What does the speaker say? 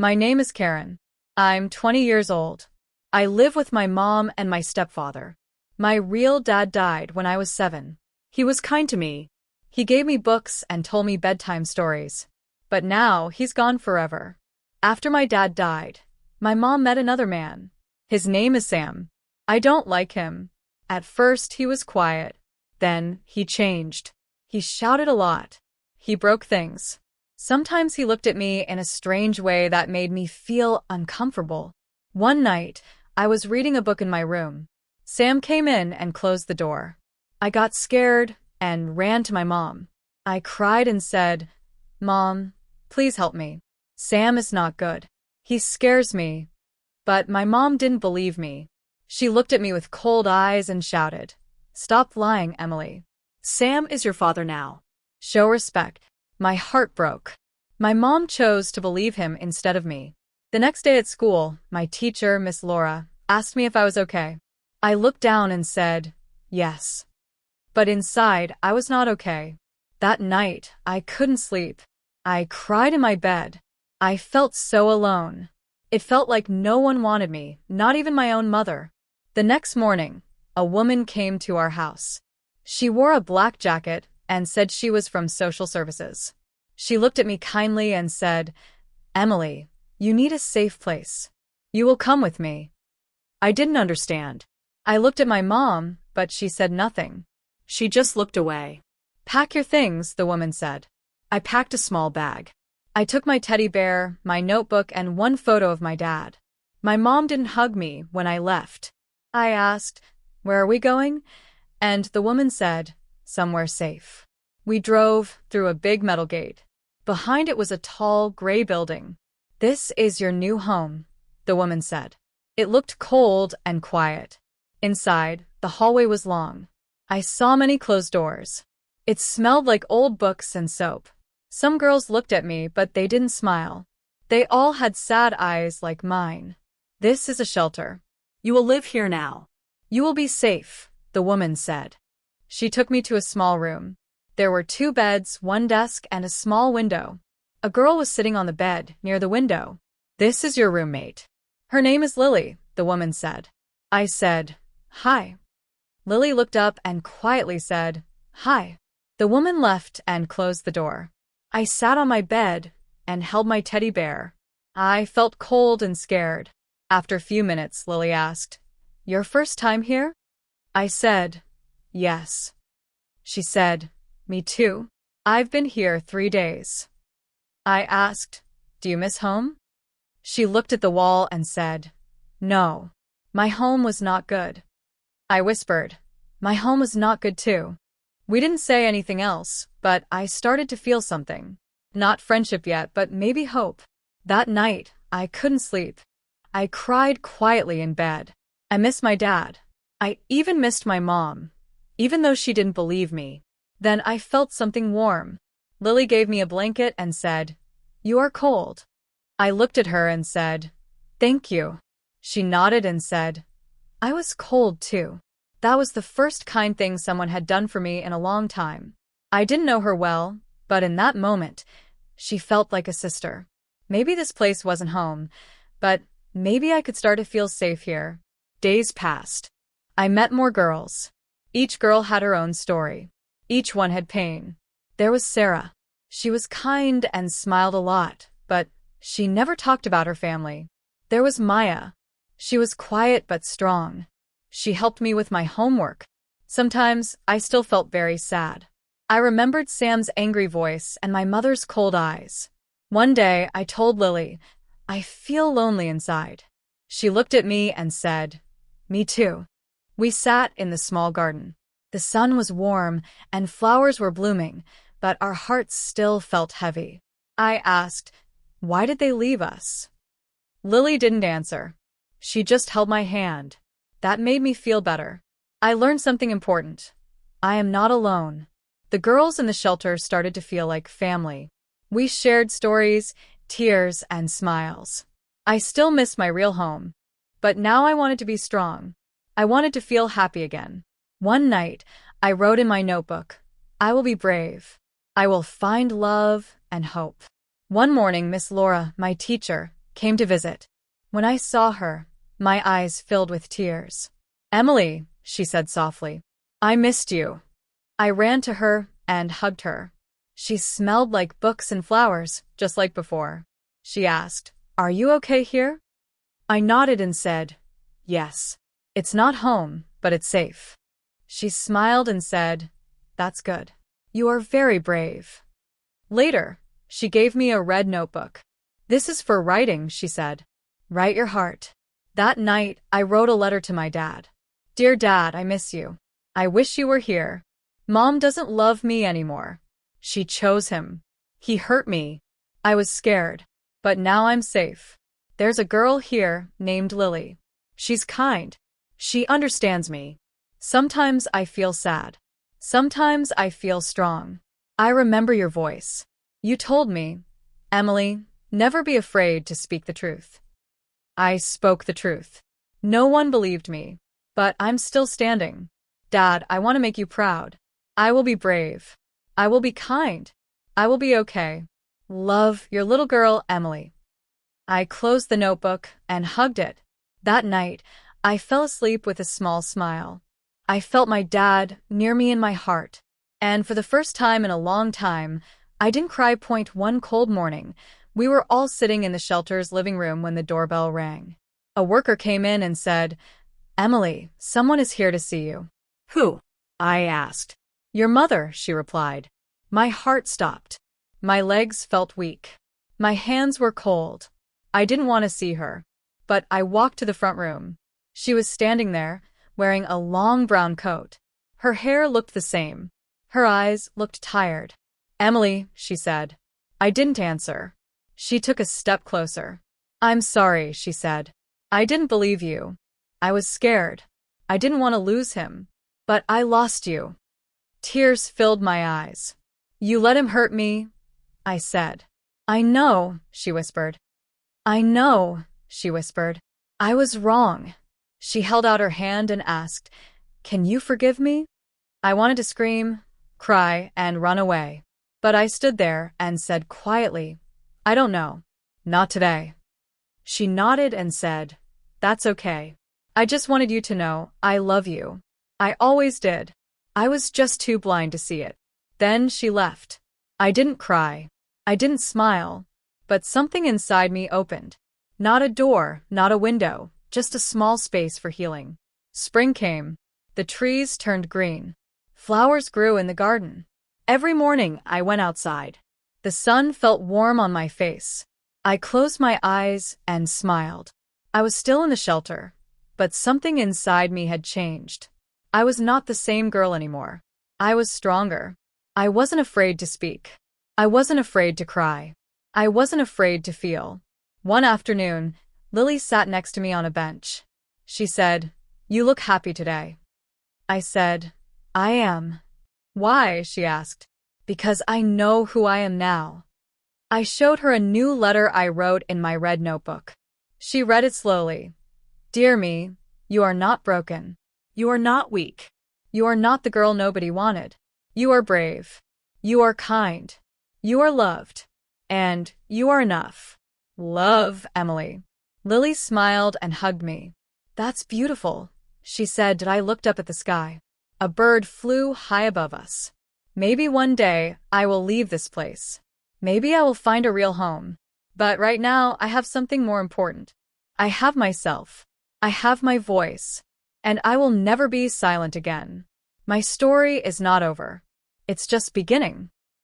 My name is Karen. I'm 20 years old. I live with my mom and my stepfather. My real dad died when I was 7. He was kind to me. He gave me books and told me bedtime stories. But now he's gone forever. After my dad died, my mom met another man. His name is Sam. I don't like him. At first he was quiet. Then he changed. He shouted a lot. He broke things. Sometimes he looked at me in a strange way that made me feel uncomfortable. One night, I was reading a book in my room. Sam came in and closed the door. I got scared and ran to my mom. I cried and said, "Mom, please help me. Sam is not good. He scares me." But my mom didn't believe me. She looked at me with cold eyes and shouted, "Stop lying, Emily. Sam is your father now. Show respect." My heart broke. My mom chose to believe him instead of me. The next day at school, my teacher, Miss Laura, asked me if I was okay. I looked down and said, yes. But inside, I was not okay. That night, I couldn't sleep. I cried in my bed. I felt so alone. It felt like no one wanted me, not even my own mother. The next morning, a woman came to our house. She wore a black jacket and said she was from social services. She looked at me kindly and said, "Emily, you need a safe place. You will come with me." I didn't understand. I looked at my mom, but she said nothing. She just looked away. "Pack your things," the woman said. I packed a small bag. I took my teddy bear, my notebook, and one photo of my dad. My mom didn't hug me when I left. I asked, "Where are we going?" And the woman said, "Somewhere safe." We drove through a big metal gate. Behind it was a tall, gray building. "This is your new home," the woman said. It looked cold and quiet. Inside, the hallway was long. I saw many closed doors. It smelled like old books and soap. Some girls looked at me, but they didn't smile. They all had sad eyes like mine. "This is a shelter. You will live here now. You will be safe," the woman said. She took me to a small room. There were 2 beds, 1 desk, and a small window. A girl was sitting on the bed near the window. "This is your roommate. Her name is Lily," the woman said. I said, "Hi." Lily looked up and quietly said, "Hi." The woman left and closed the door. I sat on my bed and held my teddy bear. I felt cold and scared. After a few minutes, Lily asked, "Your first time here?" I said, "Yes." She said, "Me too. I've been here 3 days." I asked, "Do you miss home?" She looked at the wall and said, "No. My home was not good." I whispered, "My home was not good too." We didn't say anything else, but I started to feel something. Not friendship yet, but maybe hope. That night, I couldn't sleep. I cried quietly in bed. I missed my dad. I even missed my mom, even though she didn't believe me. Then I felt something warm. Lily gave me a blanket and said, "You are cold." I looked at her and said, "Thank you." She nodded and said, "I was cold too." That was the first kind thing someone had done for me in a long time. I didn't know her well, but in that moment, she felt like a sister. Maybe this place wasn't home, but maybe I could start to feel safe here. Days passed. I met more girls. Each girl had her own story. Each one had pain. There was Sarah. She was kind and smiled a lot, but she never talked about her family. There was Maya. She was quiet but strong. She helped me with my homework. Sometimes I still felt very sad. I remembered Sam's angry voice and my mother's cold eyes. One day I told Lily, "I feel lonely inside." She looked at me and said, "Me too." We sat in the small garden. The sun was warm and flowers were blooming, but our hearts still felt heavy. I asked, "Why did they leave us?" Lily didn't answer. She just held my hand. That made me feel better. I learned something important. I am not alone. The girls in the shelter started to feel like family. We shared stories, tears, and smiles. I still miss my real home, but now I wanted to be strong. I wanted to feel happy again. One night, I wrote in my notebook, "I will be brave. I will find love and hope." One morning, Miss Laura, my teacher, came to visit. When I saw her, my eyes filled with tears. Emily, she said softly, I missed you. I ran to her and hugged her. She smelled like books and flowers, just like before. She asked, Are you okay here? I nodded and said, Yes. It's not home, but it's safe. She smiled and said, That's good. You are very brave. Later, she gave me a red notebook. This is for writing, she said. Write your heart. That night, I wrote a letter to my dad. Dear Dad, I miss you. I wish you were here. Mom doesn't love me anymore. She chose him. He hurt me. I was scared. But now I'm safe. There's a girl here named Lily. She's kind. She understands me. Sometimes I feel sad. Sometimes I feel strong. I remember your voice. You told me, Emily, never be afraid to speak the truth. I spoke the truth. No one believed me. But I'm still standing. Dad, I want to make you proud. I will be brave. I will be kind. I will be okay. Love, your little girl, Emily. I closed the notebook and hugged it. That night, I fell asleep with a small smile. I felt my dad near me in my heart. And for the first time in a long time, I didn't cry. One cold morning, we were all sitting in the shelter's living room when the doorbell rang. A worker came in and said, Emily, someone is here to see you. Who? I asked. Your mother, she replied. My heart stopped. My legs felt weak. My hands were cold. I didn't want to see her. But I walked to the front room. She was standing there, wearing a long brown coat. Her hair looked the same. Her eyes looked tired. Emily, she said. I didn't answer. She took a step closer. I'm sorry, she said. I didn't believe you. I was scared. I didn't want to lose him. But I lost you. Tears filled my eyes. You let him hurt me, I said. I know, she whispered. I know, she whispered. I was wrong. She held out her hand and asked, Can you forgive me? I wanted to scream, cry, and run away. But I stood there and said quietly, I don't know. Not today. She nodded and said, That's okay. I just wanted you to know I love you. I always did. I was just too blind to see it. Then she left. I didn't cry. I didn't smile. But something inside me opened. Not a door, not a window, just a small space for healing. Spring came. The trees turned green. Flowers grew in the garden. Every morning I went outside. The sun felt warm on my face. I closed my eyes and smiled. I was still in the shelter, but something inside me had changed. I was not the same girl anymore. I was stronger. I wasn't afraid to speak. I wasn't afraid to cry. I wasn't afraid to feel. One afternoon, Lily sat next to me on a bench. She said, You look happy today. I said, I am. Why? She asked. Because I know who I am now. I showed her a new letter I wrote in my red notebook. She read it slowly. Dear me, you are not broken. You are not weak. You are not the girl nobody wanted. You are brave. You are kind. You are loved. And you are enough. Love, Emily. Lily smiled and hugged me. That's beautiful, she said. I looked up at the sky. A bird flew high above us. Maybe one day I will leave this place. Maybe I will find a real home. But right now I have something more important. I have myself. I have my voice. And I will never be silent again. My story is not over. It's just beginning.